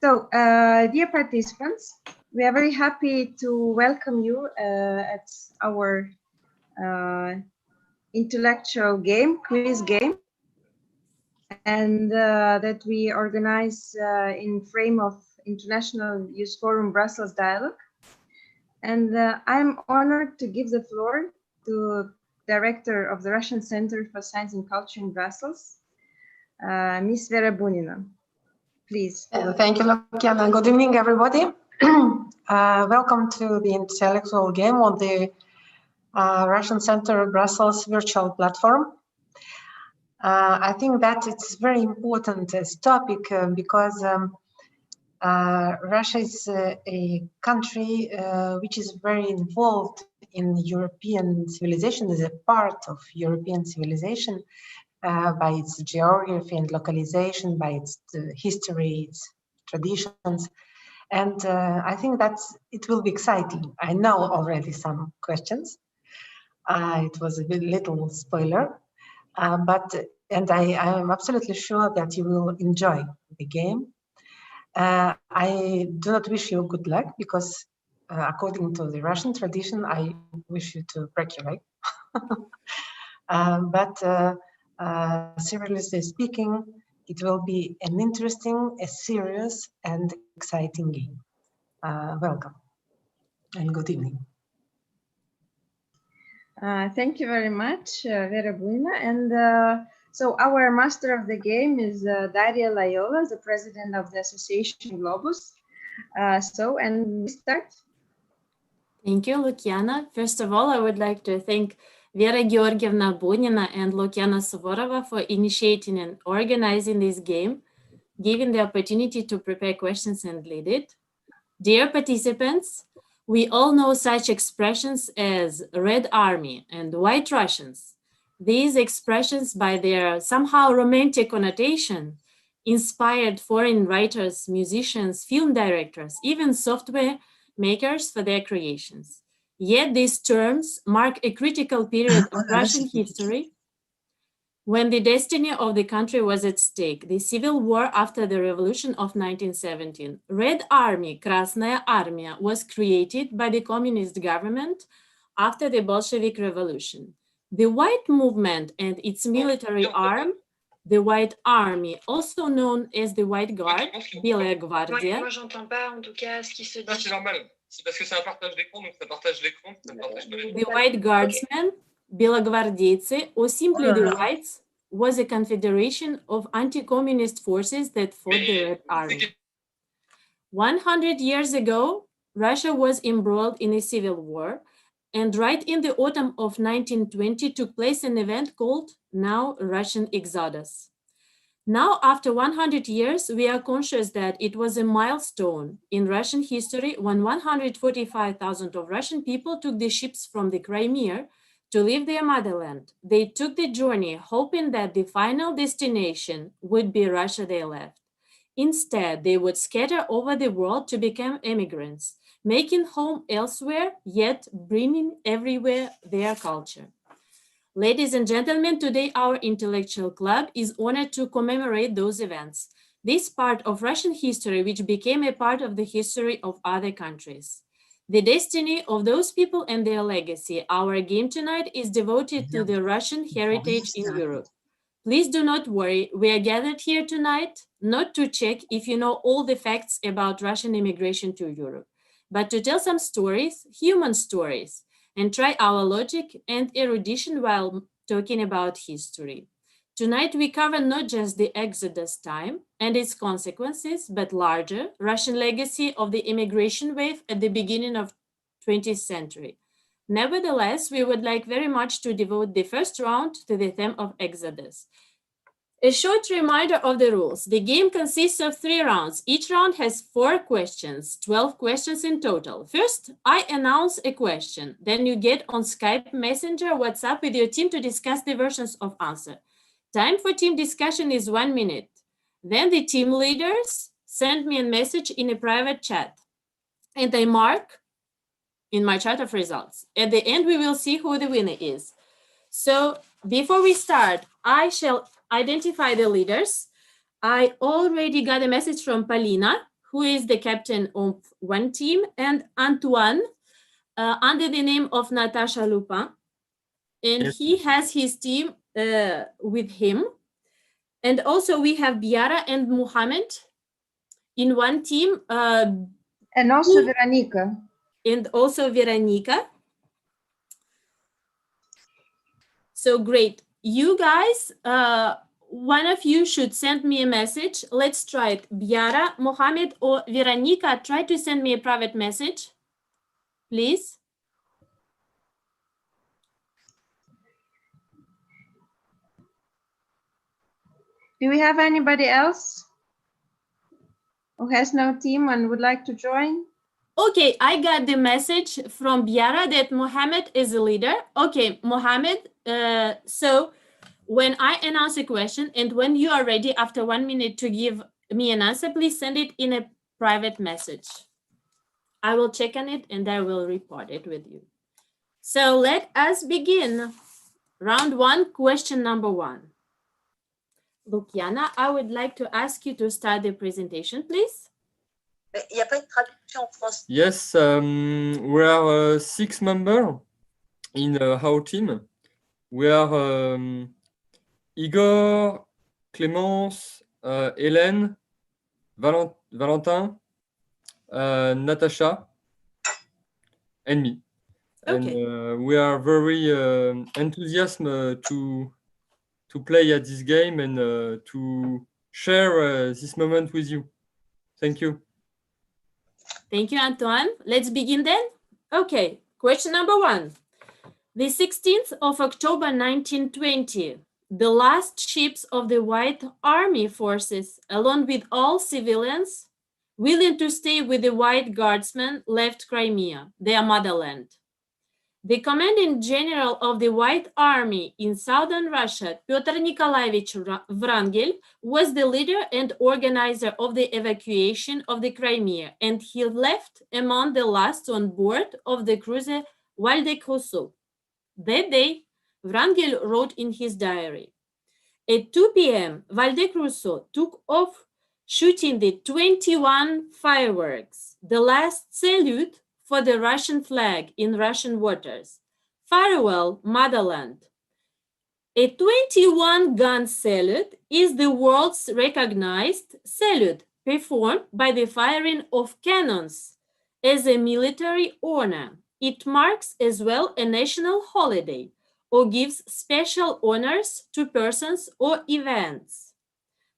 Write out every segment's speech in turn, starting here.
Dear participants, we are very happy to welcome you at our intellectual game, quiz game, and that we organize in frame of International Youth Forum Brussels Dialogue. And I'm honored to give the floor to Director of the Russian Center for Science and Culture in Brussels, Ms. Vera Bunina. Please. Thank you, Lukiana. Good evening, everybody. Welcome to the intellectual game on the Russian Center Brussels virtual platform. I think that it's very important as topic because Russia is a country which is very involved in European civilization, is a part of European civilization by its geography and localization, by its history, its traditions. And I think that it will be exciting. I know already some questions. It was a little spoiler, and I am absolutely sure that you will enjoy the game. I do not wish you good luck because according to the Russian tradition, I wish you to break your leg. Seriously speaking, it will be an interesting, a serious and exciting game. Welcome and good evening. Thank you very much, Vera Bunina. And so our master of the game is Daria Layola, the president of the Association Globus. And we start. Thank you, Lukiana. First of all, I would like to thank Vera Georgievna Bunina and Lukiana Suvorova for initiating and organizing this game, giving the opportunity to prepare questions and lead it. Dear participants, we all know such expressions as Red Army and White Russians. These expressions, by their somehow romantic connotation, inspired foreign writers, musicians, film directors, even software makers for their creations. Yet these terms mark a critical period of Russian history when the destiny of the country was at stake, the civil war after the revolution of 1917. Red Army, Krasnaya Armia, was created by the communist government after the Bolshevik Revolution. The White Movement and its military arm, the White Army, also known as the White Guard, Белая гвардия. Moi, j'entends pas en tout cas ce qui se dit. C'est normal. C'est parce que c'est un partage d'écran, donc ça partage l'écran, ça ne partage pas l'écran. The White Guardsmen, Белогвардейцы, or simply the Whites, was a confederation of anti-communist forces that fought the Red Army. 100 years ago, Russia was embroiled in a civil war, and right in the autumn of 1920 took place an event called now Russian Exodus. Now, after 100 years, we are conscious that it was a milestone in Russian history when 145,000 of Russian people took the ships from the Crimea to leave their motherland. They took the journey hoping that the final destination would be Russia they left. Instead, they would scatter over the world to become immigrants, making home elsewhere, yet bringing everywhere their culture. Ladies and gentlemen, today our intellectual club is honored to commemorate those events. This part of Russian history, which became a part of the history of other countries. The destiny of those people and their legacy. Our game tonight is devoted to the Russian heritage in Europe. Please do not worry, we are gathered here tonight not to check if you know all the facts about Russian immigration to Europe, but to tell some stories, human stories, and try our logic and erudition while talking about history. Tonight we cover not just the Exodus time and its consequences, but larger Russian legacy of the immigration wave at the beginning of 20th century. Nevertheless, we would like very much to devote the first round to the theme of Exodus. A short reminder of the rules. The game consists of 3 rounds. Each round has 4 questions, 12 questions in total. First, I announce a question. Then you get on Skype, Messenger, WhatsApp with your team to discuss the versions of answer. Time for team discussion is 1 minute. Then the team leaders send me a message in a private chat. And I mark in my chart of results. At the end, we will see who the winner is. So before we start, I shall identify the leaders. I already got a message from Polina, who is the captain of one team, and Antoine, under the name of Natasha Lupin. And Yes. he has his team with him. And also we have Biara and Mohammed in one team. And also Veronica. And also Veronica. So great. You guys, one of you should send me a message. Let's try it. Biara, Mohammed, or Veronica, try to send me a private message, please. Do we have anybody else who has no team and would like to join? Okay, I got the message from Biara that Mohammed is a leader. Okay, Mohammed, so when I announce a question and when you are ready after 1 minute to give me an answer, please send it in a private message. I will check on it and I will report it with you. So let us begin. Round one, question number 1. Luciana, I would like to ask you to start the presentation, please. Il n'y a pas une traduction en français. Yes, we are 6 members in our team. We are Igor, Clémence, Hélène, Valentin, Natasha, and me. Okay. And we are very enthusiastic to play at this game and to share this moment with you. Thank you. Thank you, Antoine. Let's begin then. Okay, question number 1. The 16th of October 1920, the last ships of the White Army forces, along with all civilians willing to stay with the White Guardsmen, left Crimea, their motherland. The commanding general of the White Army in southern Russia, Pyotr Nikolaevich Wrangel, was the leader and organizer of the evacuation of the Crimea, and he left among the last on board of the cruiser Valdez-Rousseau. That day, Wrangel wrote in his diary, at 2 p.m., Valdez-Rousseau took off shooting the 21 fireworks, the last salute for the Russian flag in Russian waters. Farewell, motherland. A 21-gun salute is the world's recognized salute performed by the firing of cannons as a military honor. It marks as well a national holiday or gives special honors to persons or events.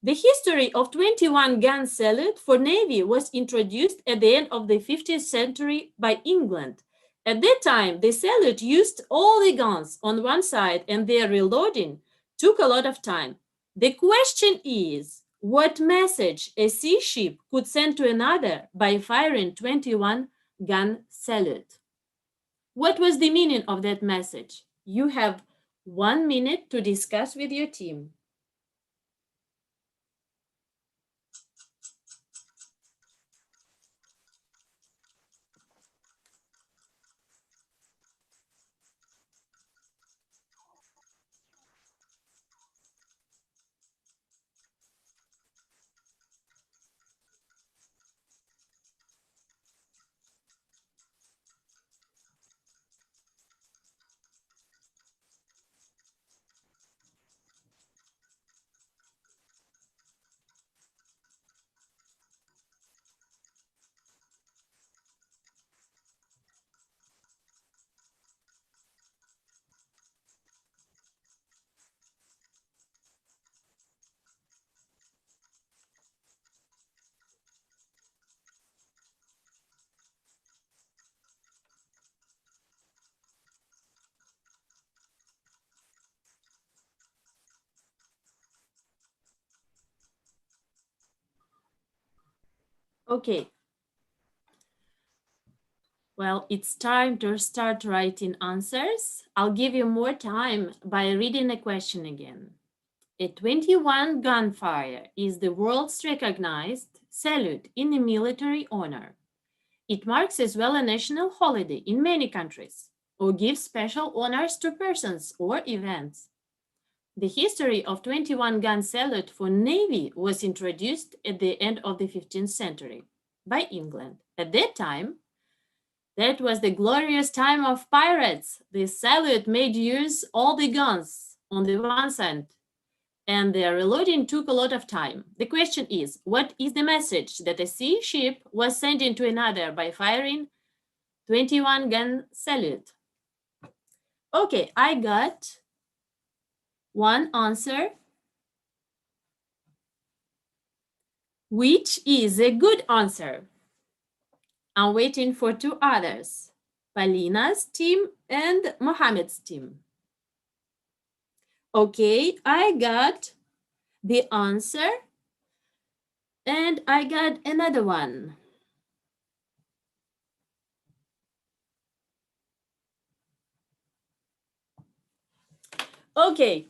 The history of 21-gun salute for Navy was introduced at the end of the 15th century by England. At that time, the salute used all the guns on one side and their reloading took a lot of time. The question is, what message a sea ship could send to another by firing 21-gun salute? What was the meaning of that message? You have 1 minute to discuss with your team. Okay. Well, it's time to start writing answers. I'll give you more time by reading the question again. A 21 gunfire is the world's recognized salute in the military honor. It marks as well a national holiday in many countries or gives special honors to persons or events. The history of 21-gun salute for Navy was introduced at the end of the 15th century. by England. At that time, that was the glorious time of pirates. The salute made use all the guns on the one side, and the reloading took a lot of time. The question is, what is the message that a sea ship was sending to another by firing 21-gun salute? Okay, I got one answer, which is a good answer. I'm waiting for two others, Palina's team and Mohammed's team. Okay, I got the answer, and I got another one. Okay,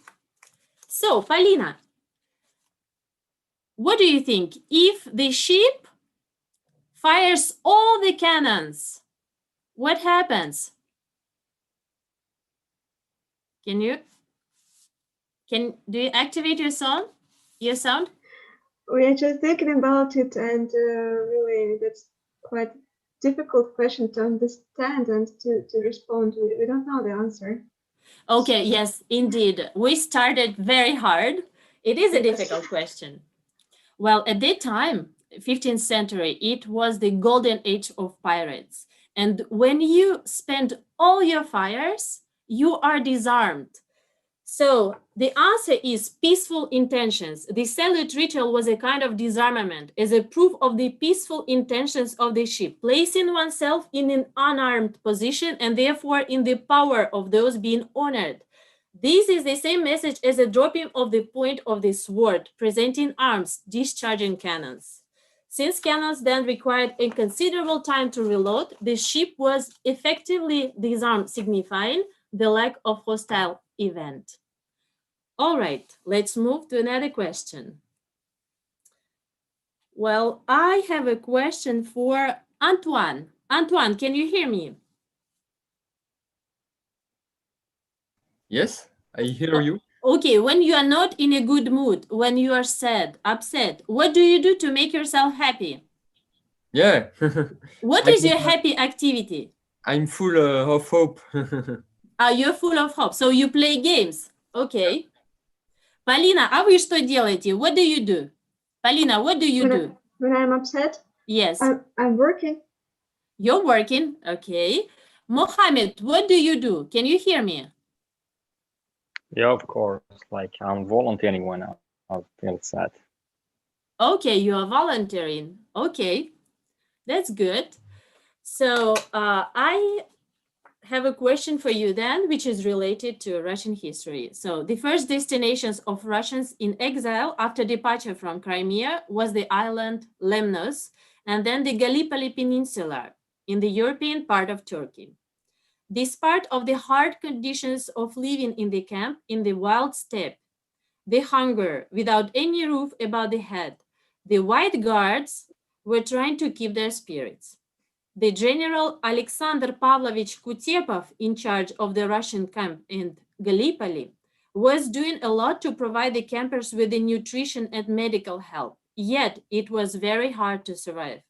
so Palina, what do you think? If the ship fires all the cannons, what happens? Do you activate your sound? We are just thinking about it, and really, that's quite a difficult question to understand and to respond. We don't know the answer. Okay, yes, indeed. We started very hard. It is a difficult question. Well, at that time, 15th century, it was the golden age of pirates. And when you spend all your fires, you are disarmed. So the answer is peaceful intentions. The salute ritual was a kind of disarmament as a proof of the peaceful intentions of the ship, placing oneself in an unarmed position and therefore in the power of those being honored. This is the same message as a dropping of the point of the sword, presenting arms, discharging cannons. Since cannons then required a considerable time to reload, the ship was effectively disarmed, signifying the lack of hostile event. All right, let's move to another question. Well, I have a question for Antoine. Antoine, can you hear me? Yes, I hear you. Okay, when you are not in a good mood, when you are sad, upset, what do you do to make yourself happy? Yeah. What is your happy activity? I'm full of hope. You're full of hope, so you play games. Okay. Полина, а вы что делаете? What do you do? Полина, what do you do? When I'm upset? Yes. I'm working. You're working, okay. Mohammed, what do you do? Can you hear me? Yeah, of course. Like I'm volunteering when I feel sad. Okay, you are volunteering. Okay, that's good. So I have a question for you then, which is related to Russian history. So the first destinations of Russians in exile after departure from Crimea was the island Lemnos and then the Gallipoli Peninsula in the European part of Turkey. Despite of the hard conditions of living in the camp in the wild steppe, the hunger without any roof above the head, the white guards were trying to keep their spirits. The General Alexander Pavlovich Kutepov, in charge of the Russian camp in Gallipoli, was doing a lot to provide the campers with the nutrition and medical help, yet it was very hard to survive.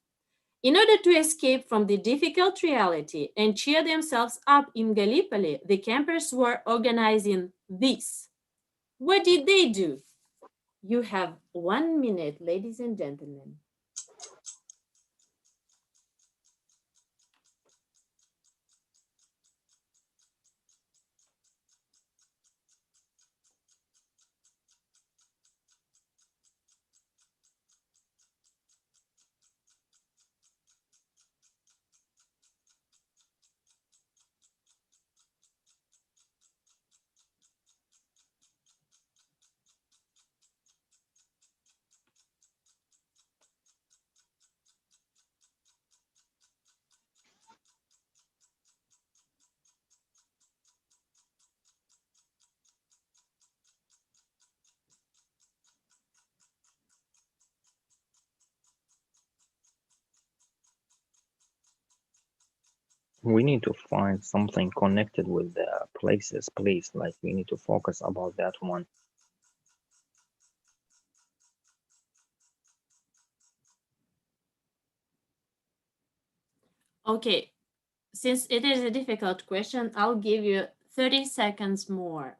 In order to escape from the difficult reality and cheer themselves up in Gallipoli, the campers were organizing this. What did they do? You have 1 minute, ladies and gentlemen. We need to find something connected with the places, please. Like we need to focus about that one. Okay, since it is a difficult question, I'll give you 30 seconds more.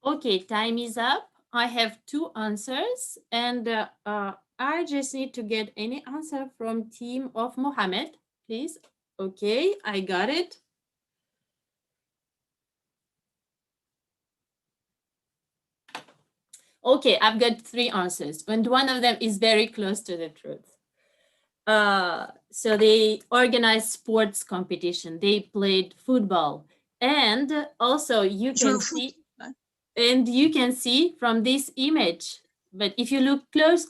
Okay, time is up. I have 2 answers, and I just need to get any answer from team of Mohammed, please. Okay, I got it. Okay, I've got 3 answers, and one of them is very close to the truth. So they organized sports competition. They played football, and also you can see. And you can see from this image, but if you look close,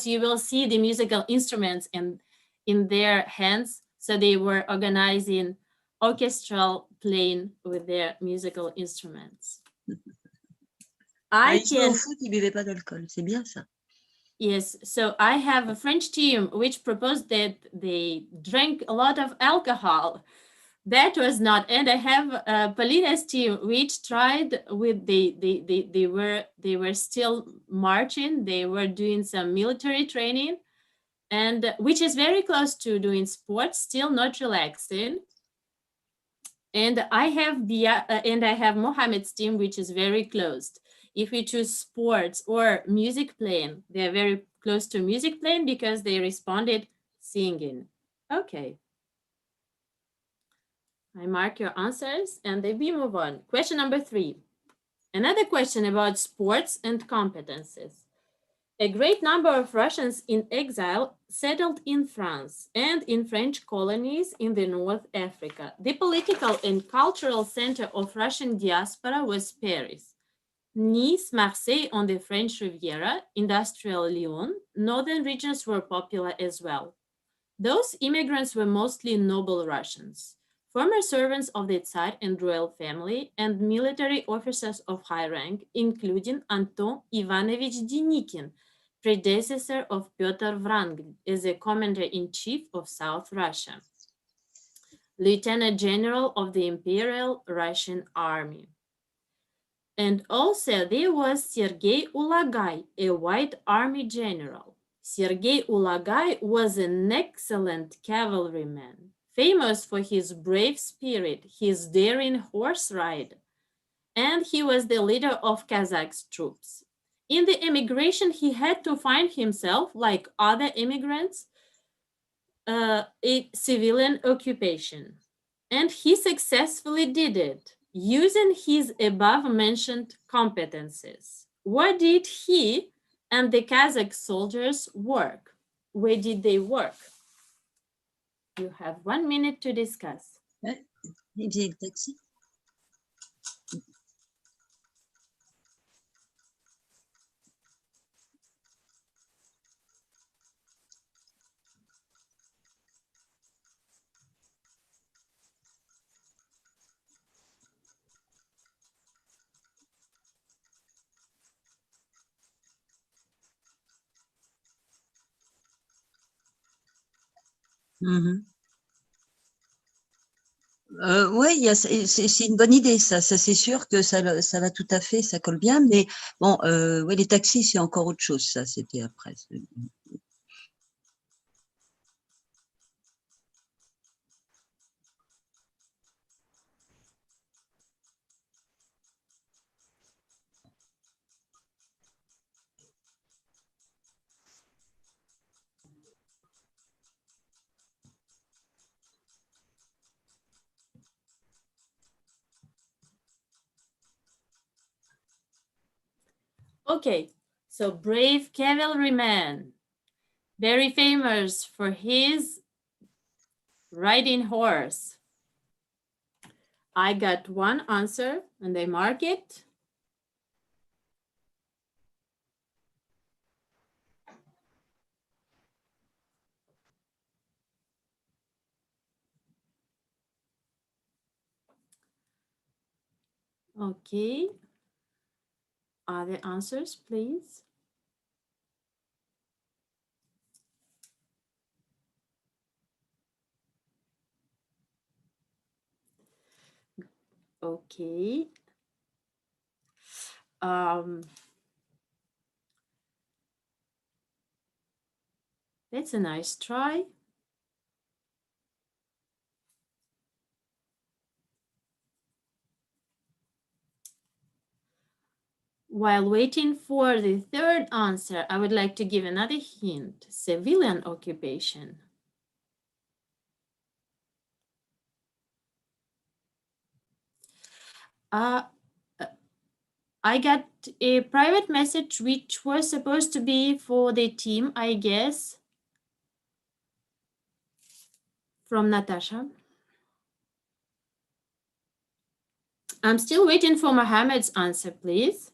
you will see the musical instruments in their hands. So they were organizing orchestral playing with their musical instruments. Ils jouaient au foot, ils buvaient pas d'alcool. C'est bien ça. Yes, so I have a French team which proposed that they drank a lot of alcohol. That was not, and I have a Polines team which tried with they were still marching. They were doing some military training, and which is very close to doing sports, still not relaxing. And I have Mohammed's team, which is very closed. If we choose sports or music playing, they are very close to music playing because they responded singing. Okay. I mark your answers and then we move on. Question number 3. Another question about sports and competences. A great number of Russians in exile settled in France and in French colonies in the North Africa. The political and cultural center of Russian diaspora was Paris. Nice, Marseille on the French Riviera, industrial Lyon, northern regions were popular as well. Those immigrants were mostly noble Russians, former servants of the Tsar and royal family, and military officers of high rank, including Anton Ivanovich Denikin, predecessor of Pyotr Wrangel as a commander-in-chief of South Russia, lieutenant general of the Imperial Russian Army. And also there was Sergei Ulagay, a white army general. Sergei Ulagay was an excellent cavalryman, famous for his brave spirit, his daring horse ride, and he was the leader of Kazakh troops. In the emigration, he had to find himself, like other immigrants, a civilian occupation. And he successfully did it, using his above-mentioned competences. Where did he and the Kazakh soldiers work? Where did they work? You have 1 minute to discuss. Ils faisaient le taxi. Oui, c'est une bonne idée, ça c'est sûr que ça va tout à fait, ça colle bien, mais bon, ouais, les taxis, c'est encore autre chose, ça, c'était après. Okay, so brave cavalryman, very famous for his riding horse. I got 1 answer and I mark it. Okay. Other answers, please. Okay. That's a nice try. While waiting for the third answer, I would like to give another hint. Civilian occupation. I got a private message which was supposed to be for the team, I guess, from Natasha. I'm still waiting for Mohammed's answer, please.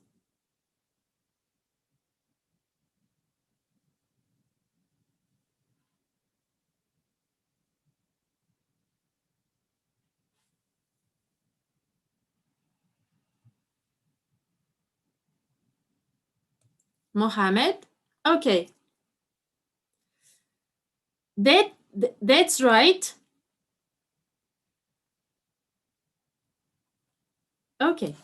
Mohammed? Okay. That's right. Okay.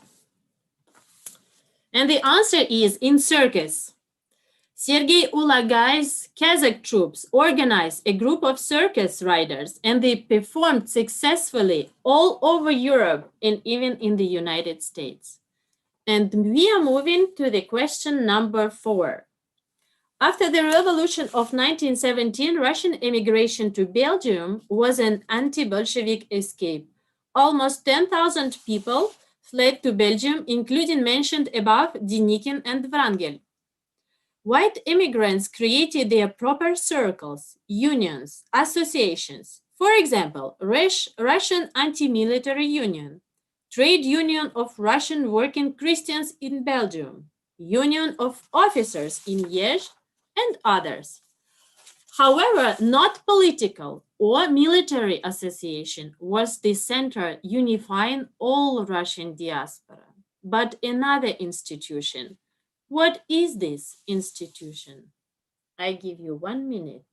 And the answer is in circus. Sergei Ulagay's Kazakh troops organized a group of circus riders, and they performed successfully all over Europe and even in the United States. And we are moving to the question number 4. After the revolution of 1917, Russian immigration to Belgium was an anti-Bolshevik escape. Almost 10,000 people fled to Belgium, including mentioned above Denikin and Wrangel. White immigrants created their proper circles, unions, associations. For example, Russian Anti-Military Union, Trade Union of Russian Working Christians in Belgium, Union of Officers in Liège, and others. However, not political or military association was the center unifying all Russian diaspora, but another institution. What is this institution? I give you 1 minute.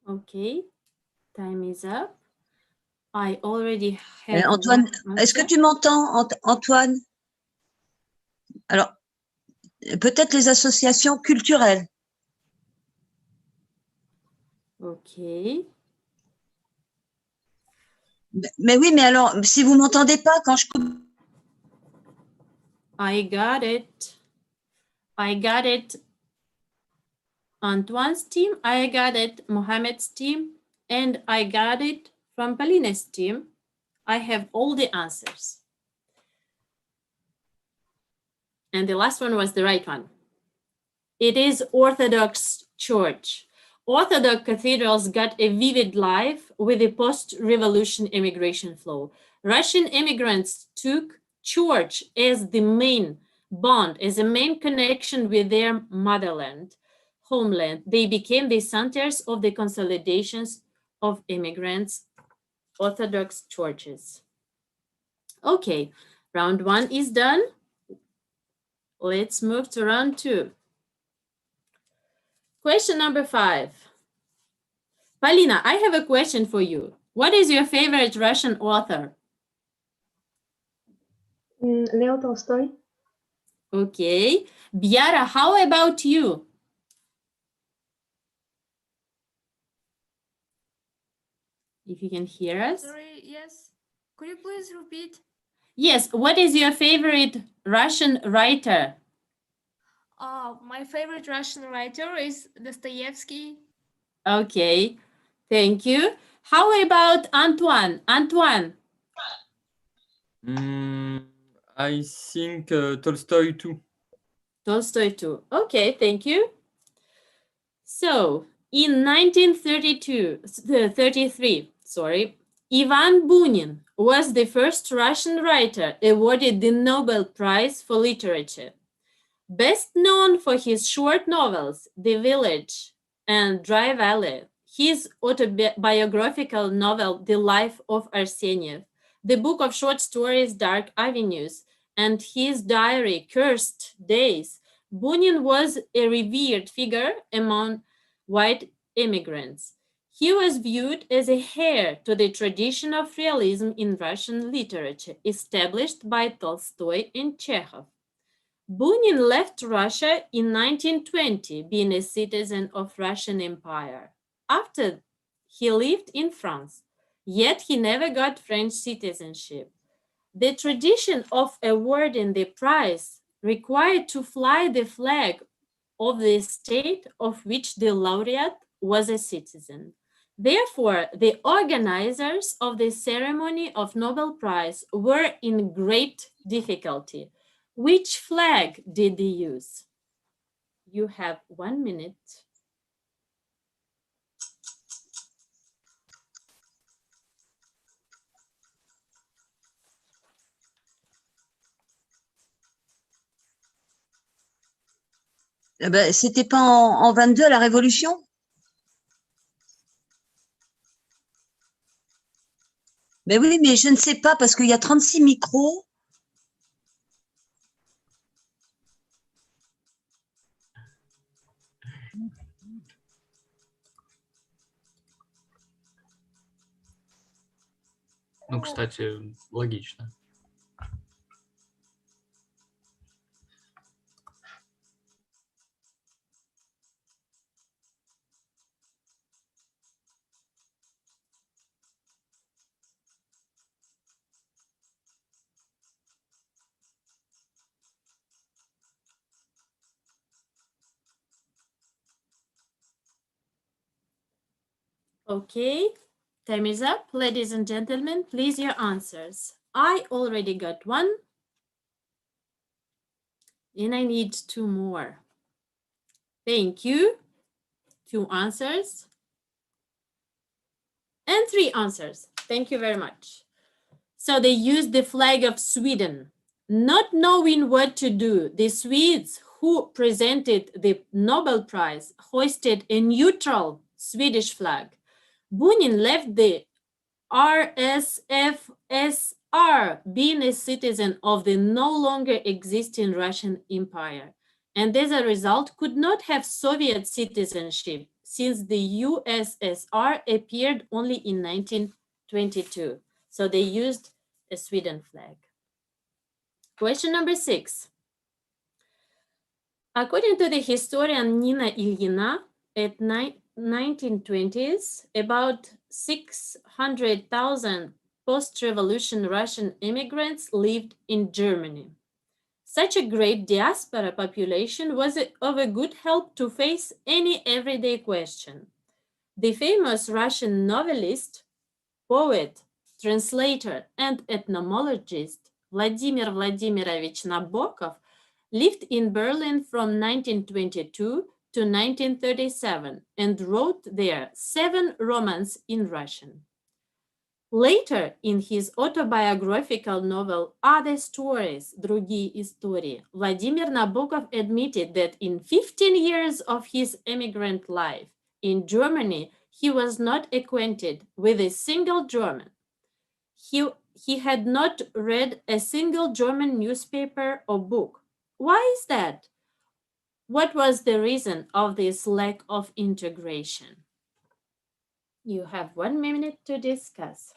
Okay, time is up. I already have Antoine, est-ce que tu m'entends, Antoine? Alors, peut-être les associations culturelles. Okay. Mais oui, mais alors, si vous m'entendez pas, quand je coupe. I got it. I got it. Antoine's team, I got it. Mohammed's team, and I got it from Paline's team. I have all the answers. And the last one was the right one. It is Orthodox Church. Orthodox cathedrals got a vivid life with the post-revolution immigration flow. Russian immigrants took church as the main bond, as a main connection with their motherland, homeland. They became the centers of the consolidations of immigrants, Orthodox churches. Okay, round 1 is done. Let's move to round 2. Question number 5. Polina, I have a question for you. What is your favorite Russian author? Leo Tolstoy. Okay. Biara, how about you? If you can hear us. Sorry, yes. Could you please repeat? Yes, what is your favorite Russian writer? My favorite Russian writer is Dostoevsky. Okay, thank you. How about Antoine? Antoine? I think Tolstoy too. Tolstoy too. Okay, thank you. So, in 1933, Ivan Bunin was the first Russian writer awarded the Nobel Prize for Literature. Best known for his short novels, The Village and Dry Valley, his autobiographical novel, The Life of Arseniev, the book of short stories, Dark Avenues, and his diary, Cursed Days, Bunin was a revered figure among white immigrants. He was viewed as a heir to the tradition of realism in Russian literature established by Tolstoy and Chekhov. Bunin left Russia in 1920, being a citizen of Russian Empire. After, he lived in France, yet he never got French citizenship. The tradition of awarding the prize required to fly the flag of the state of which the laureate was a citizen. Therefore, the organizers of the ceremony of Nobel Prize were in great difficulty. Which flag did they use? You have 1 minute. C'était pas en 22 à la Révolution? Mais oui, mais je ne sais pas parce qu'il y a 36 micros. Ну, кстати, логично. Okay, time is up. Ladies and gentlemen, please your answers. I already got 1. And I need 2 more. Thank you. 2 answers. And 3 answers. Thank you very much. So they used the flag of Sweden. Not knowing what to do, the Swedes who presented the Nobel Prize hoisted a neutral Swedish flag. Bunin left the RSFSR, being a citizen of the no longer existing Russian Empire, and as a result could not have Soviet citizenship since the USSR appeared only in 1922. So they used a Sweden flag. Question number 6. According to the historian Nina Ilyina, at 1920s, about 600,000 post-revolution Russian immigrants lived in Germany. Such a great diaspora population was of a good help to face any everyday question. The famous Russian novelist, poet, translator, and ethnologist Vladimir Vladimirovich Nabokov lived in Berlin from 1922 to 1937 and wrote there 7 romans in Russian. Later, in his autobiographical novel Other Stories, Другие истории, Vladimir Nabokov admitted that in 15 years of his immigrant life in Germany, he was not acquainted with a single German. He had not read a single German newspaper or book. Why is that? What was the reason of this lack of integration? You have 1 minute to discuss.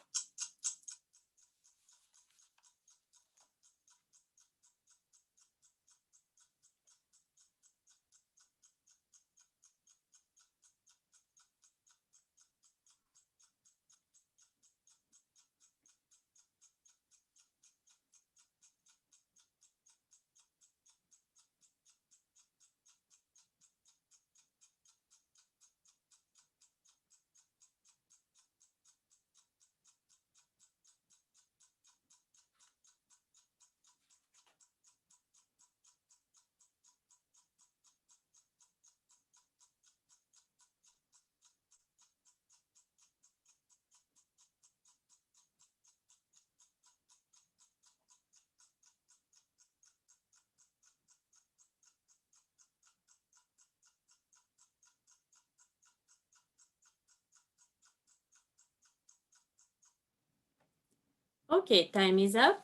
Okay, time is up.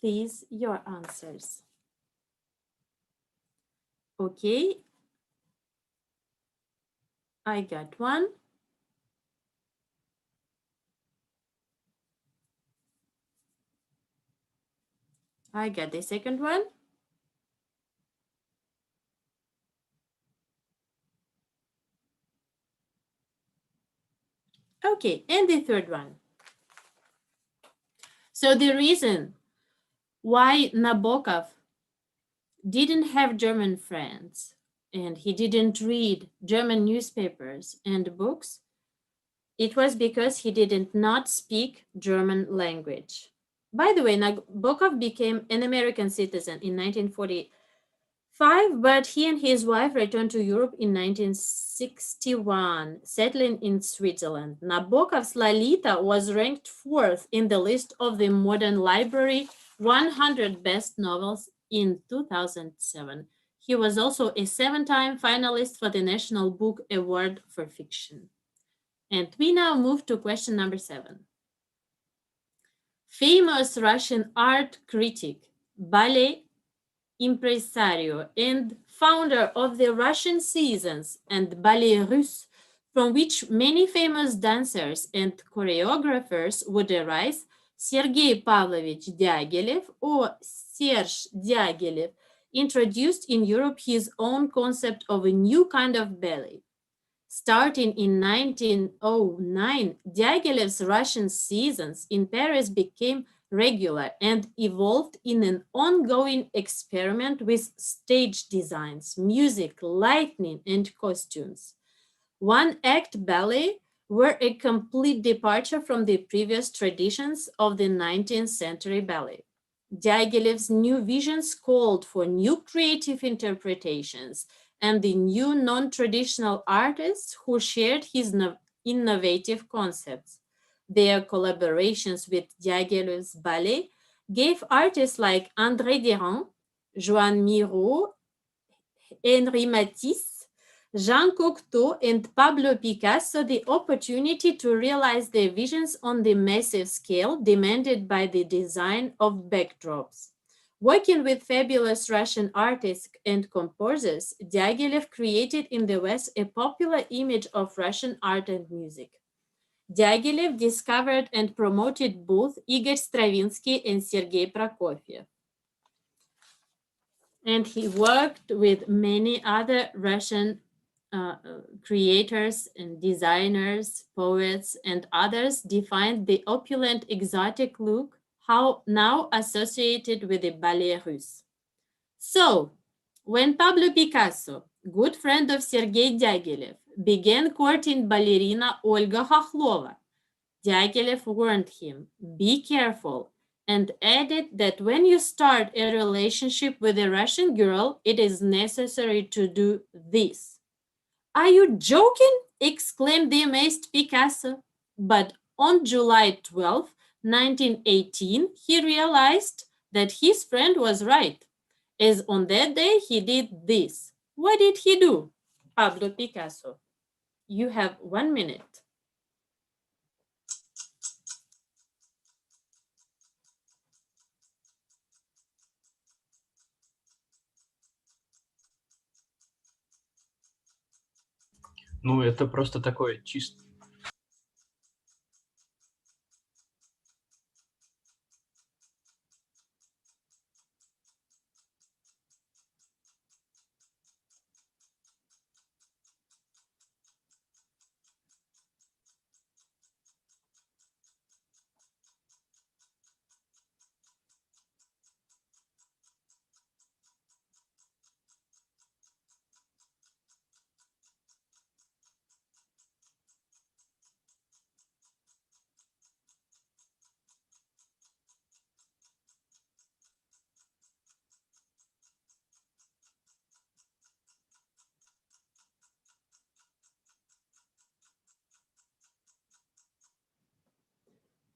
Please, your answers. Okay. I got one. I got the second one. Okay, and the third one. So the reason why Nabokov didn't have German friends and he didn't read German newspapers and books, it was because he did not speak German language. By the way, Nabokov became an American citizen in 1945, but he and his wife returned to Europe in 1961, settling in Switzerland. Nabokov's Lolita was ranked 4th in the list of the Modern Library 100 Best Novels in 2007. He was also a 7-time finalist for the National Book Award for Fiction. And we now move to question number 7. Famous Russian art critic, ballet impresario, and founder of the Russian Seasons and Ballet Russe, from which many famous dancers and choreographers would arise, Sergei Pavlovich Diaghilev, or Serge Diaghilev, introduced in Europe his own concept of a new kind of ballet. Starting in 1909, Diaghilev's Russian Seasons in Paris became regular and evolved in an ongoing experiment with stage designs, music, lighting, and costumes. One-act ballet were a complete departure from the previous traditions of the 19th century ballet. Diaghilev's new visions called for new creative interpretations and the new non-traditional artists who shared his innovative concepts. Their collaborations with Diaghilev's ballet gave artists like André Derain, Joan Miró, Henri Matisse, Jean Cocteau, and Pablo Picasso the opportunity to realize their visions on the massive scale demanded by the design of backdrops. Working with fabulous Russian artists and composers, Diaghilev created in the West a popular image of Russian art and music. Diaghilev discovered and promoted both Igor Stravinsky and Sergei Prokofiev. And he worked with many other Russian creators and designers, poets, and others, defined the opulent, exotic look now associated with the Ballet Russe. So, when Pablo Picasso, good friend of Sergei Diaghilev, began courting ballerina Olga Khokhlova, Diaghilev warned him, "Be careful," and added that when you start a relationship with a Russian girl, it is necessary to do this. "Are you joking?" exclaimed the amazed Picasso. But on July 12, 1918, he realized that his friend was right, as on that day he did this. What did he do? Pablo Picasso, you have 1 minute. Ну, это просто такое чисто.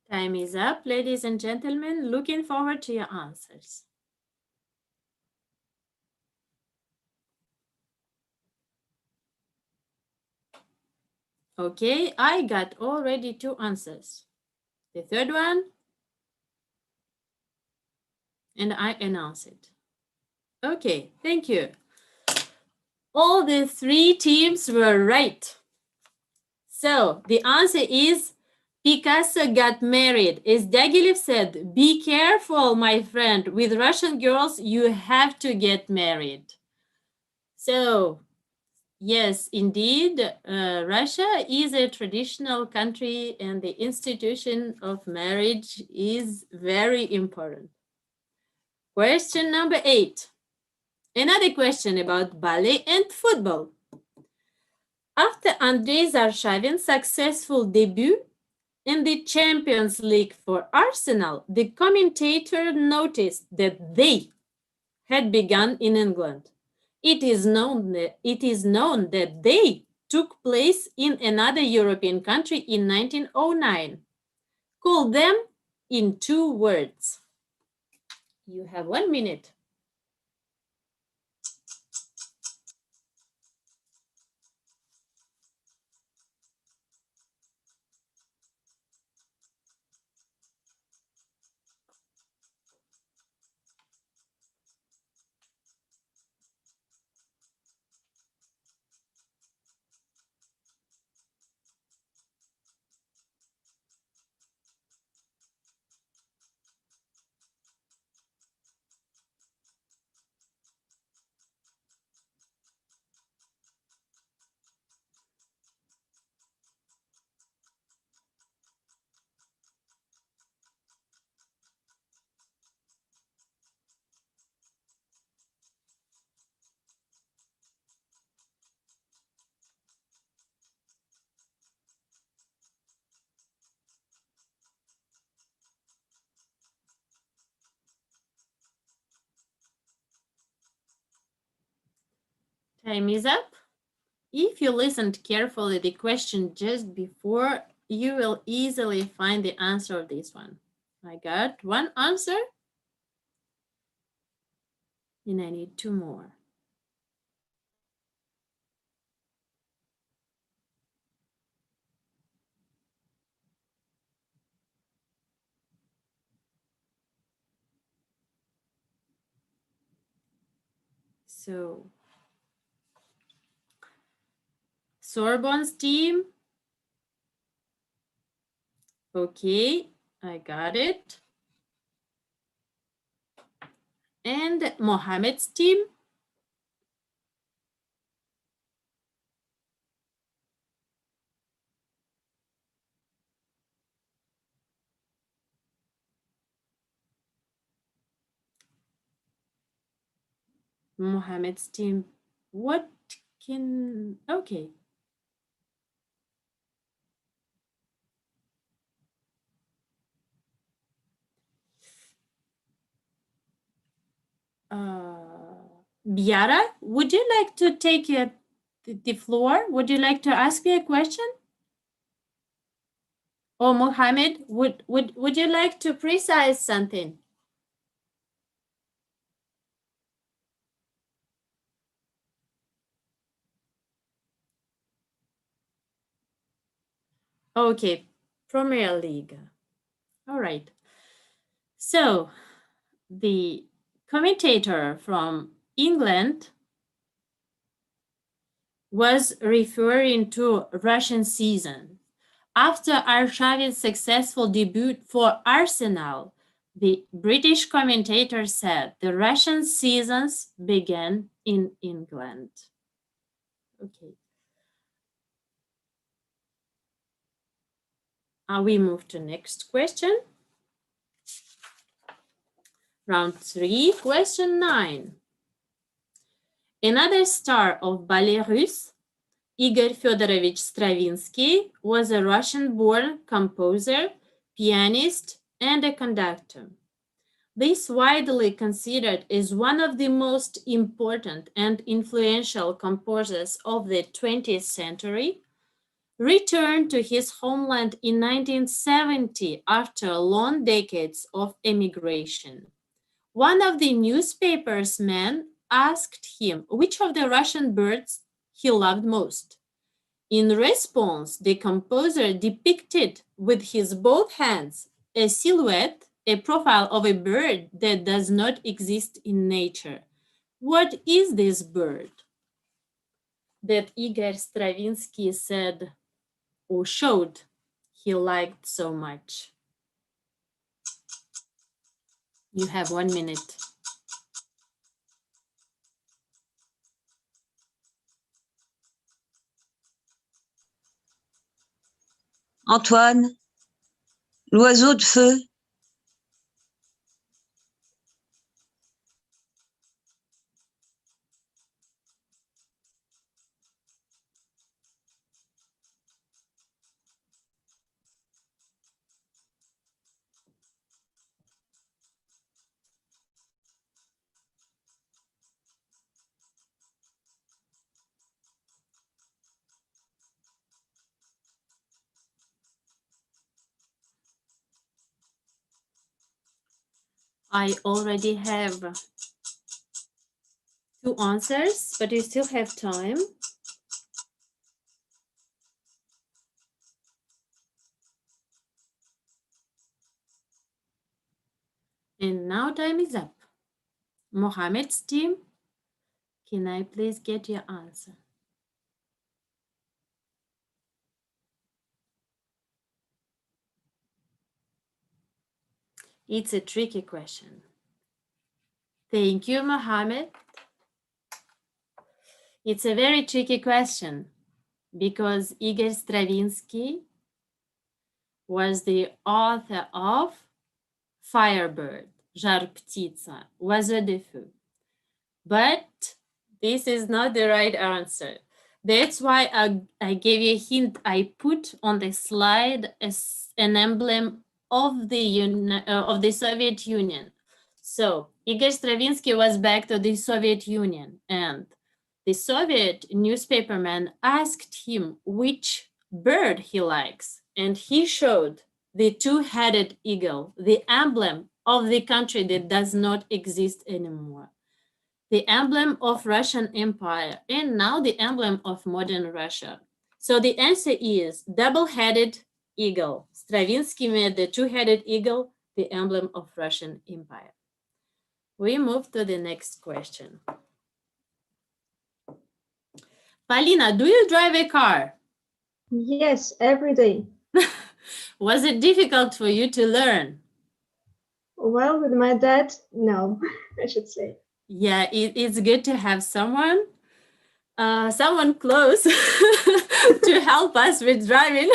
Time is up, ladies and gentlemen. Looking forward to your answers. Okay, I got already 2 answers. The third one, and I announce it. Okay, thank you. All the 3 teams were right. So the answer is Picasso got married. As Diaghilev said, be careful, my friend. With Russian girls, you have to get married. So yes, indeed, Russia is a traditional country and the institution of marriage is very important. Question number 8. Another question about ballet and football. After Andrei Zarshavin's successful debut in the Champions League for Arsenal, the commentator noticed that they had begun in England. It is known that they took place in another European country in 1909. Call them in 2 words. You have 1 minute. Time is up. If you listened carefully the question just before, you will easily find the answer of this one. I got 1 answer, and I need 2 more. So, Sorbonne's team. Okay, I got it. And Mohammed's team. Mohammed's team. What can, okay. Biara, would you like to take the floor? Would you like to ask me a question? Or Mohammed, would you like to precise something? Okay, Premier League. All right. So the commentator from England was referring to Russian season. After Arshavin's successful debut for Arsenal, the British commentator said the Russian seasons began in England. Okay. We move to next question. Round 3, question 9. Another star of ballet russe, Igor Fyodorovich Stravinsky, was a Russian-born composer, pianist, and a conductor. This widely considered as one of the most important and influential composers of the 20th century, returned to his homeland in 1970 after long decades of emigration. One of the newspaper's men asked him which of the Russian birds he loved most. In response, the composer depicted with his both hands a silhouette, a profile of a bird that does not exist in nature. What is this bird that Igor Stravinsky said or showed he liked so much? You have 1 minute. Antoine, l'oiseau de feu. I already have 2 answers, but you still have time. And now time is up. Mohammed's team, can I please get your answer? It's a tricky question. Thank you, Mohammed. It's a very tricky question because Igor Stravinsky was the author of Firebird, Жар птица, Oiseau de feu. But this is not the right answer. That's why I gave you a hint. I put on the slide as an emblem of the Soviet Union. So Igor Stravinsky was back to the Soviet Union, and the Soviet newspaperman asked him which bird he likes, and he showed the 2-headed eagle, the emblem of the country that does not exist anymore, the emblem of Russian Empire, and now the emblem of modern Russia. So the answer is double-headed eagle. Stravinsky made the 2-headed eagle the emblem of Russian Empire. We move to the next question. Paulina, do you drive a car? Yes, every day. Was it difficult for you to learn? Well, with my dad, no, I should say. Yeah, it's good to have someone close to help us with driving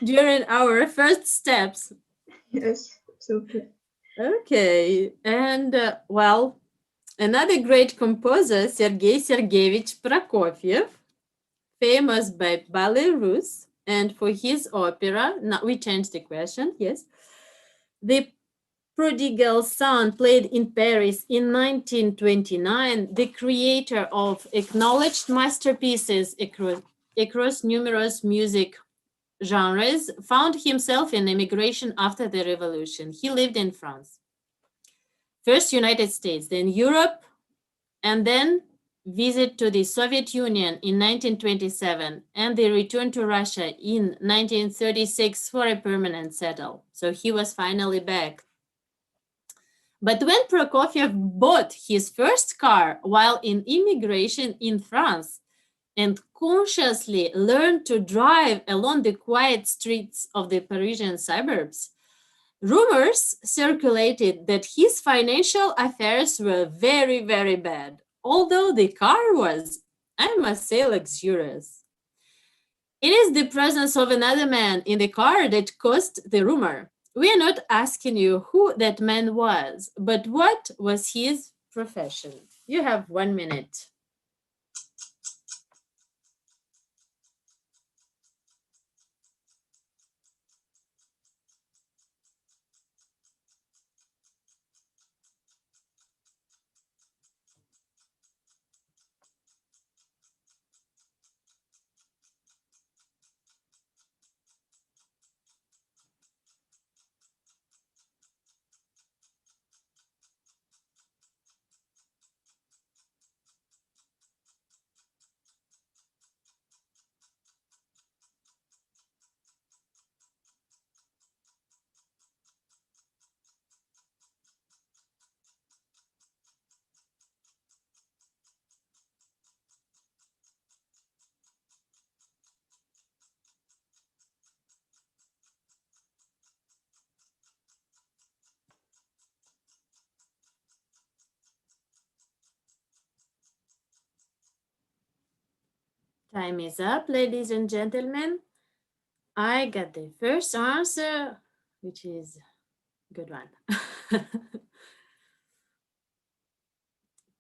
during our first steps. Yes, absolutely. Okay, and well, another great composer, Sergei Sergeyevich Prokofiev, famous by ballet russe, and for his opera, now we changed the question, yes. The Prodigal Son, played in Paris in 1929, the creator of acknowledged masterpieces across numerous music genres, found himself in emigration after the revolution. He lived in France. First United States, then Europe, and then visit to the Soviet Union in 1927, and they returned to Russia in 1936 for a permanent settle. So he was finally back. But when Prokofiev bought his first car while in immigration in France, and consciously learned to drive along the quiet streets of the Parisian suburbs, rumors circulated that his financial affairs were very, very bad, although the car was, I must say, luxurious. It is the presence of another man in the car that caused the rumor. We are not asking you who that man was, but what was his profession. You have 1 minute. Time is up, ladies and gentlemen. I got the first answer, which is a good one.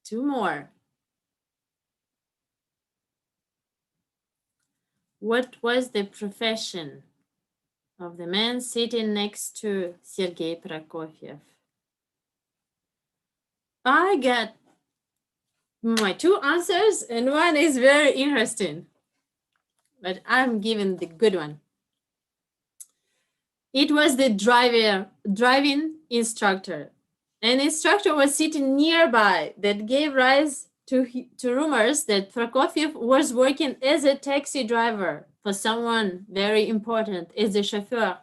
2 more. What was the profession of the man sitting next to Sergei Prokofiev? I got my 2 answers, and one is very interesting, but I'm giving the good one. It was the driving instructor. An instructor was sitting nearby that gave rise to rumors that Prokofiev was working as a taxi driver for someone very important, as the chauffeur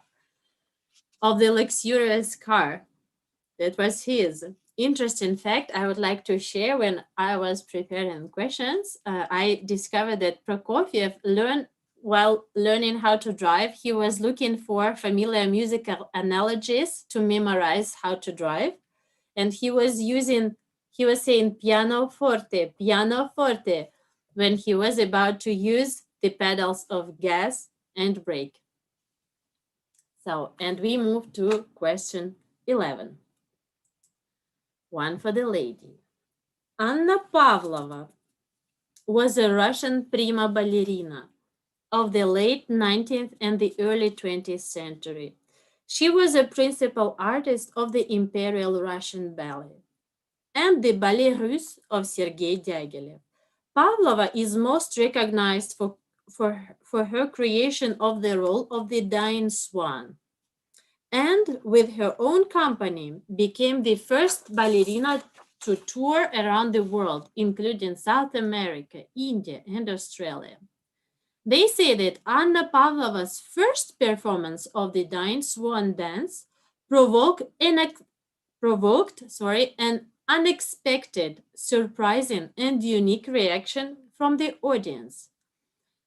of the luxurious car that was his. Interesting fact I would like to share: when I was preparing questions, I discovered that Prokofiev while learning how to drive, he was looking for familiar musical analogies to memorize how to drive. And he was saying piano forte, when he was about to use the pedals of gas and brake. So, and we move to question 11. One for the lady. Anna Pavlova was a Russian prima ballerina of the late 19th and the early 20th century. She was a principal artist of the Imperial Russian Ballet and the Ballet Russe of Sergei Diaghilev. Pavlova is most recognized for her creation of the role of the Dying Swan, and with her own company became the first ballerina to tour around the world, including South America, India, and Australia. They say that Anna Pavlova's first performance of the Dying Swan dance provoked an unexpected, surprising, and unique reaction from the audience.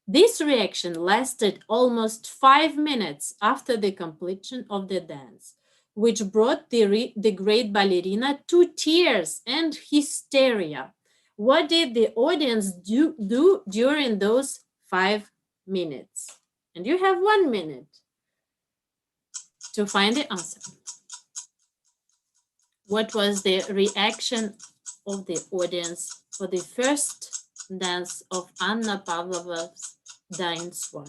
This reaction lasted almost 5 minutes after the completion of the dance, which brought the great ballerina to tears and hysteria. What did the audience do during those 5 minutes? And you have 1 minute to find the answer. What was the reaction of the audience for the first dance of Anna Pavlova's Dying Swan?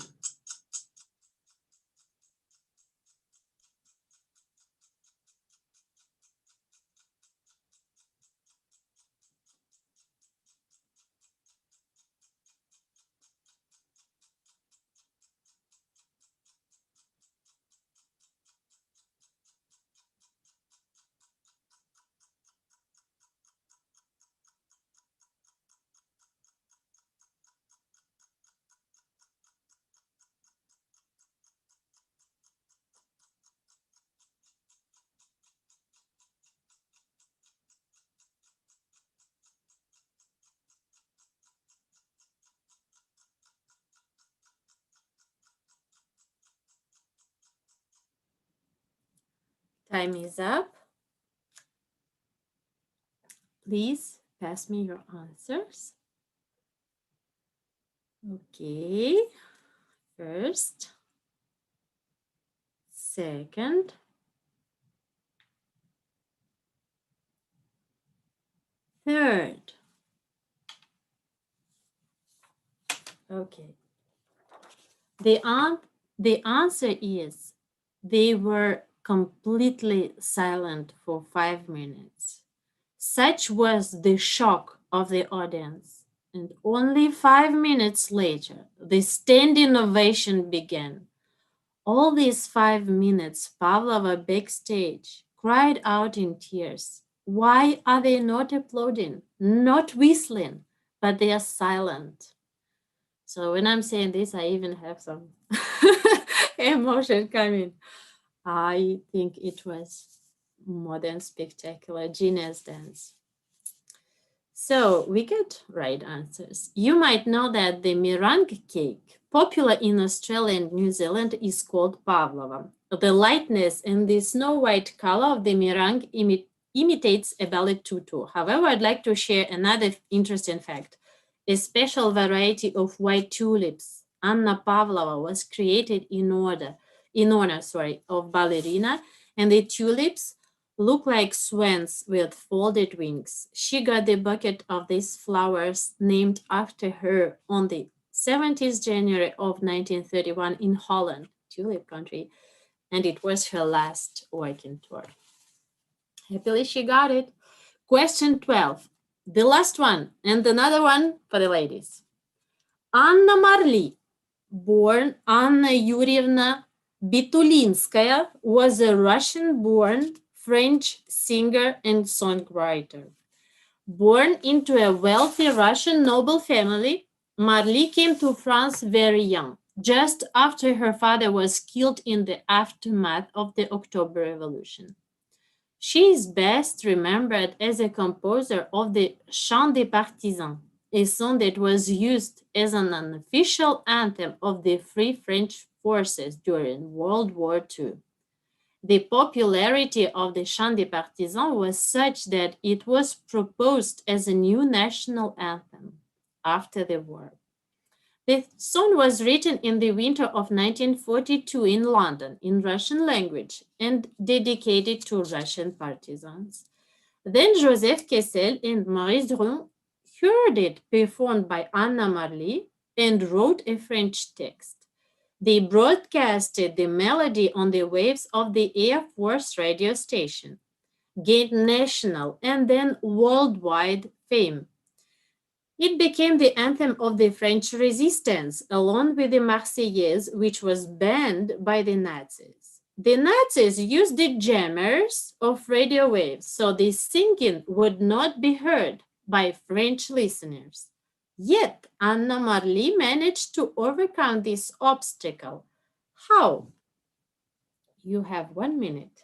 Time is up. Please pass me your answers. Okay. First, second, third. Okay. The answer is they were completely silent for 5 minutes. Such was the shock of the audience. And only 5 minutes later, the standing ovation began. All these 5 minutes, Pavlova backstage cried out in tears. Why are they not applauding, not whistling, but they are silent? So when I'm saying this, I even have some emotion coming. I think it was more than spectacular, genius dance. So we get right answers. You might know that the meringue cake, popular in Australia and New Zealand, is called pavlova. The lightness and the snow white color of the meringue imitates a ballet tutu. However, I'd like to share another interesting fact. A special variety of white tulips, Anna Pavlova, was created in honor of ballerina, and the tulips look like swans with folded wings. She got the bucket of these flowers named after her on the 17th January of 1931 in Holland, tulip country, and it was her last working tour. Happily she got it. Question 12, the last one, and another one for the ladies. Anna Marly, born Anna Yurievna Bitulinskaya, was a Russian-born French singer and songwriter. Born into a wealthy Russian noble family, Marly came to France very young, just after her father was killed in the aftermath of the October Revolution. She is best remembered as a composer of the Chant des Partisans, a song that was used as an unofficial anthem of the Free French forces during World War II. The popularity of the Chant des Partisans was such that it was proposed as a new national anthem after the war. The song was written in the winter of 1942 in London in Russian language and dedicated to Russian partisans. Then Joseph Kessel and Maurice Drouin heard it performed by Anna Marly and wrote a French text. They broadcasted the melody on the waves of the Air Force radio station, gained national and then worldwide fame. It became the anthem of the French resistance, along with the Marseillaise, which was banned by the Nazis. The Nazis used the jammers of radio waves, so the singing would not be heard by French listeners. Yet, Anna Marly managed to overcome this obstacle. How? You have 1 minute.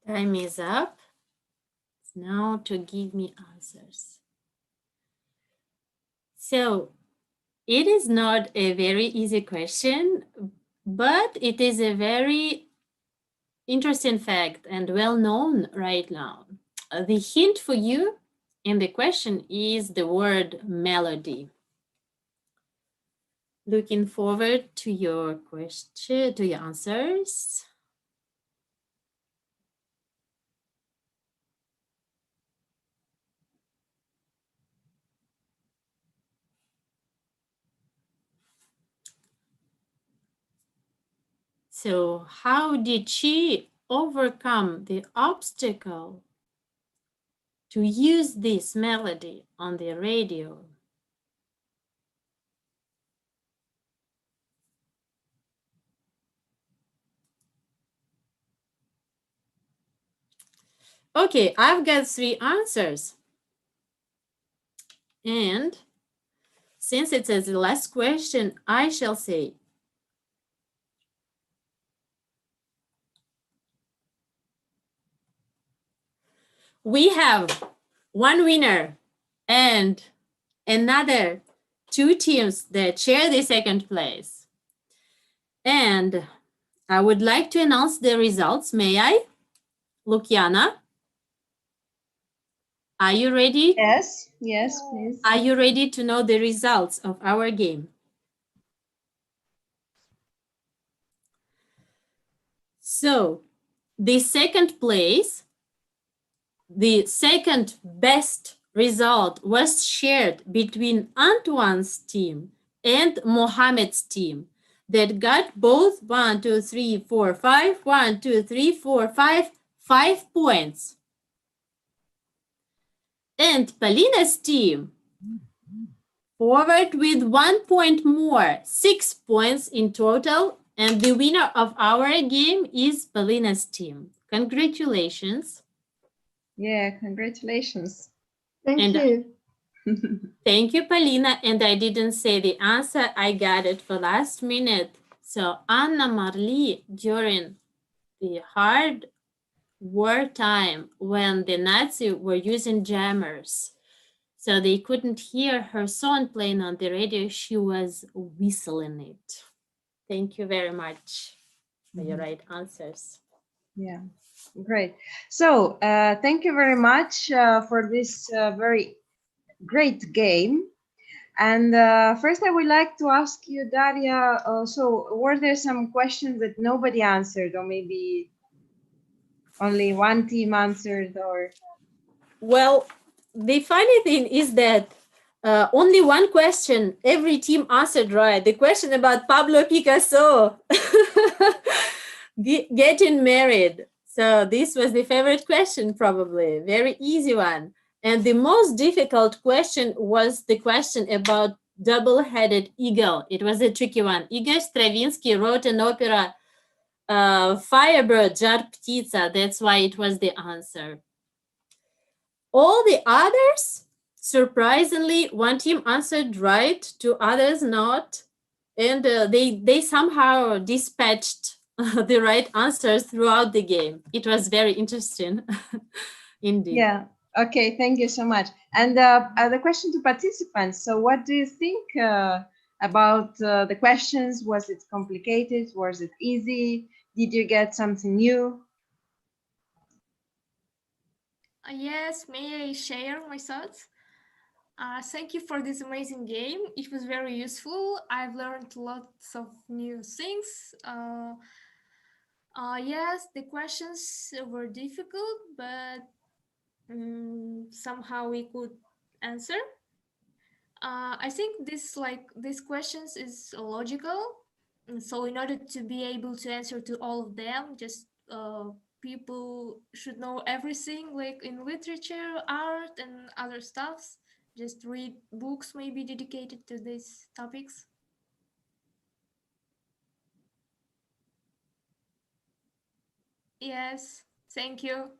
Time is up. Now to give me answers. So it is not a very easy question, but it is a very interesting fact and well known right now. The hint for you in the question is the word melody. Looking forward to your question, to your answers. So how did she overcome the obstacle to use this melody on the radio? Okay, I've got 3 answers. And since it is the last question, I shall say we have one winner and another 2 teams that share the second place. And I would like to announce the results. May I? Luciana, are you ready? Yes, yes, please. Are you ready to know the results of our game? So, the second place, the second best result was shared between Antoine's team and Mohammed's team that got both 1, 2, 3, 4, 5, 1, 2, 3, 4, 5, 5 points. And Palina's team forward with 1 point more, 6 points in total. And the winner of our game is Palina's team. Congratulations. Yeah, congratulations. And you. thank you, Palina. And I didn't say the answer. I got it for last minute. So Anna Marley, during the hard war time when the Nazis were using jammers, so they couldn't hear her song playing on the radio, she was whistling it. Thank you very much for your right answers. Yeah, great. So thank you very much for this very great game. And first I would like to ask you, Daria, so were there some questions that nobody answered, or maybe only one team answered, or? Well, the funny thing is that only one question every team answered right. The question about Pablo Picasso getting married. So this was the favorite question, probably. Very easy one. And the most difficult question was the question about double-headed eagle. It was a tricky one. Igor Stravinsky wrote an opera, Firebird, Жар птица. That's why it was the answer. All the others, surprisingly, one team answered right, 2 others not. And they somehow dispatched the right answers throughout the game. It was very interesting, indeed. Yeah, okay, thank you so much. And the question to participants, so what do you think about the questions? Was it complicated? Was it easy? Did you get something new? Yes, may I share my thoughts? Thank you for this amazing game. It was very useful. I've learned lots of new things. Yes, the questions were difficult, but somehow we could answer. I think these questions is logical. And so in order to be able to answer to all of them, just people should know everything, like in literature, art, and other stuffs. Just read books maybe dedicated to these topics. Yes, thank you.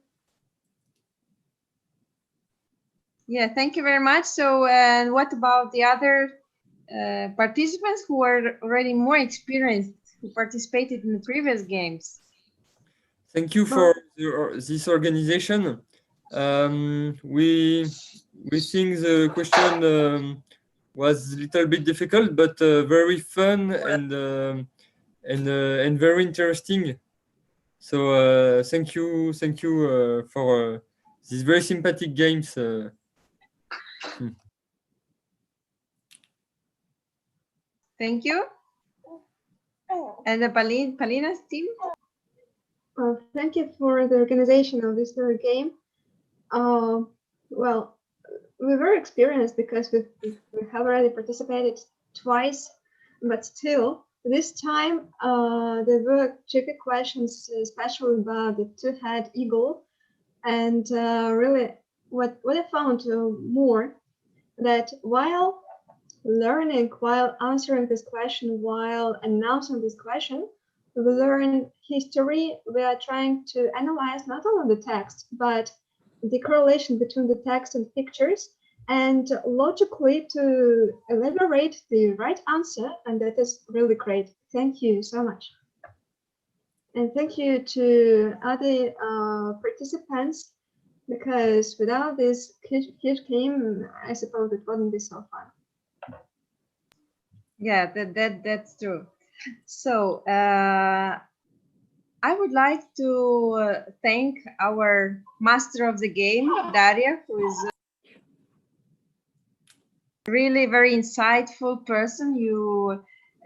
Yeah, thank you very much. So, and what about the other participants who are already more experienced, who participated in the previous games? Thank you for this organization. We think the question was a little bit difficult, but very fun and very interesting. So thank you for these very sympathetic games. Thank you. And the Palina's team? Thank you for the organization of this game. Well, we're very experienced because we have already participated twice, but still, this time there were tricky questions, especially about the two-head eagle. And really, what I found more, that while learning, while answering this question, while announcing this question, we learn history. We are trying to analyze not only the text, but the correlation between the text and pictures, and logically to elaborate the right answer. And that is really great. Thank you so much. And thank you to other participants, because without this huge game, I suppose it wouldn't be so fun. Yeah, that's true. So I would like to thank our master of the game, Daria, who is a really very insightful person. You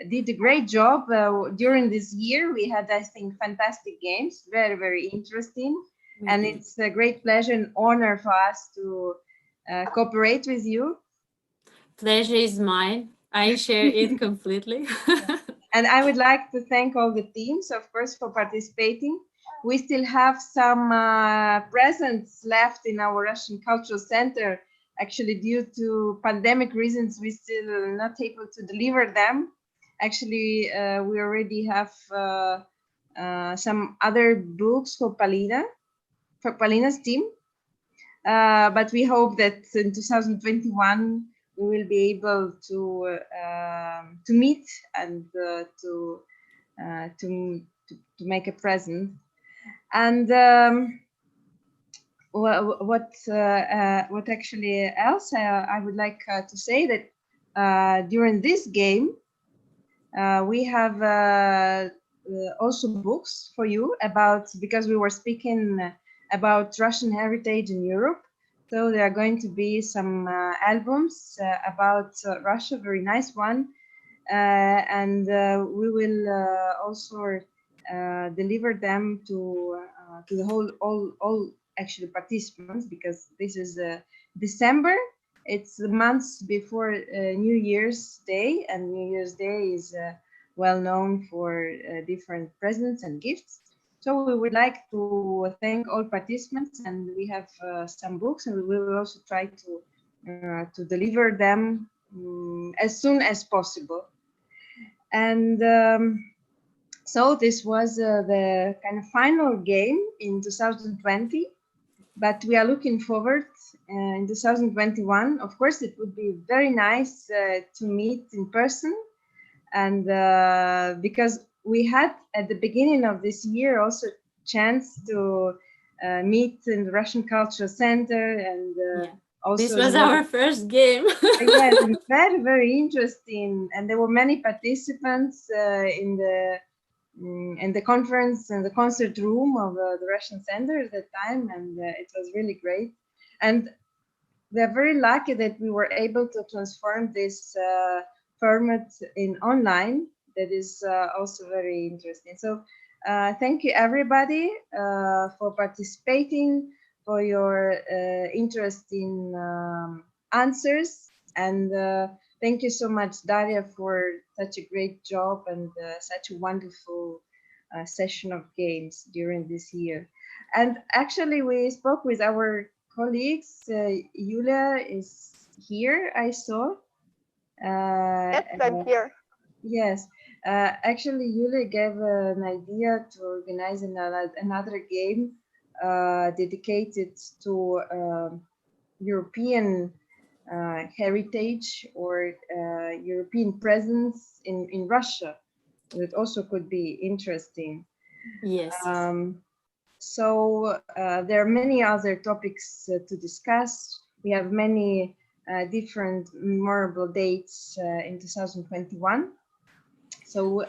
did a great job during this year. We had, I think, fantastic games, very, very interesting. And it's a great pleasure and honor for us to cooperate with you. Pleasure is mine. I share it completely. And I would like to thank all the teams, of course, for participating. We still have some presents left in our Russian Cultural Center. Actually, due to pandemic reasons, we still not able to deliver them. Actually, we already have some other books for Palina's team. But we hope that in 2021, we will be able to meet and to make a present. And what actually else I would like to say that during this game we have also books for you about, because we were speaking about Russian heritage in Europe. So there are going to be some albums about Russia, very nice one. And we will also deliver them to the all actually participants, because this is December. It's the months before New Year's Day, and New Year's Day is well known for different presents and gifts. So we would like to thank all participants, and we have some books, and we will also try to deliver them as soon as possible. And so this was the kind of final game in 2020, but we are looking forward in 2021. Of course, it would be very nice to meet in person, and because we had at the beginning of this year also chance to meet in the Russian Cultural Center, and also this was our first game. Yes, very, very interesting, and there were many participants in the conference and the concert room of the Russian Center at that time, and it was really great. And we're very lucky that we were able to transform this format in online. That is also very interesting. So thank you everybody for participating, for your interesting answers, and thank you so much, Daria, for such a great job and such a wonderful session of games during this year. And actually we spoke with our colleagues. Yulia is here, I saw. Yes, I'm here. Yes, actually Yulia gave an idea to organize another game dedicated to European heritage or European presence in Russia. That also could be interesting. Yes. So there are many other topics to discuss. We have many different memorable dates in 2021. So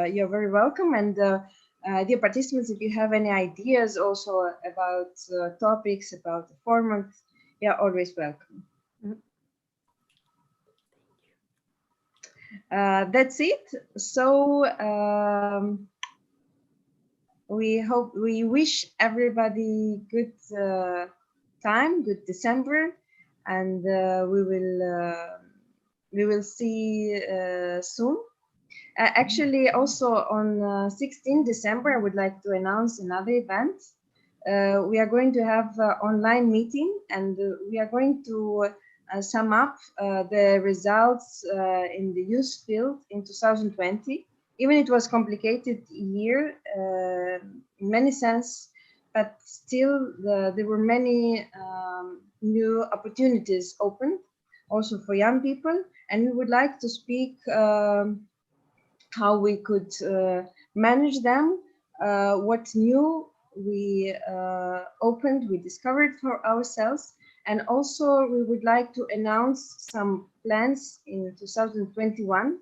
you're very welcome. And dear participants, if you have any ideas also about topics, about the format, you're always welcome. That's it. So we wish everybody good time, good December, and we will see soon. Actually, also on 16 December, I would like to announce another event. We are going to have an online meeting, and we are going to sum up the results in the youth field in 2020. Even it was complicated year in many sense, but still there were many new opportunities opened also for young people. And we would like to speak how we could manage them, what new we opened, we discovered for ourselves. And also we would like to announce some plans in 2021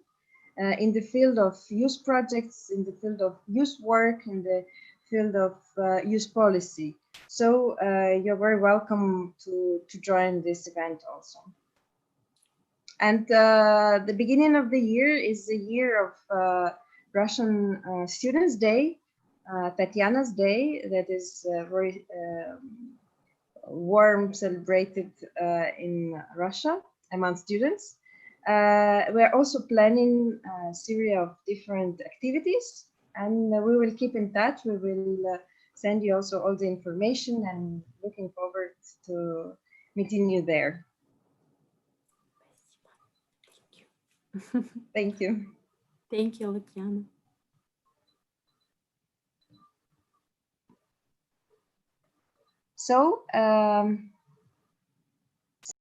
in the field of youth projects, in the field of youth work, in the field of youth policy. So you're very welcome to join this event also. And the beginning of the year is the year of Russian Students' Day, Tatiana's Day, that is very warm, celebrated in Russia among students. We're also planning a series of different activities, and we will keep in touch. We will send you also all the information, and looking forward to meeting you there. Thank you. Thank you, Luciana. So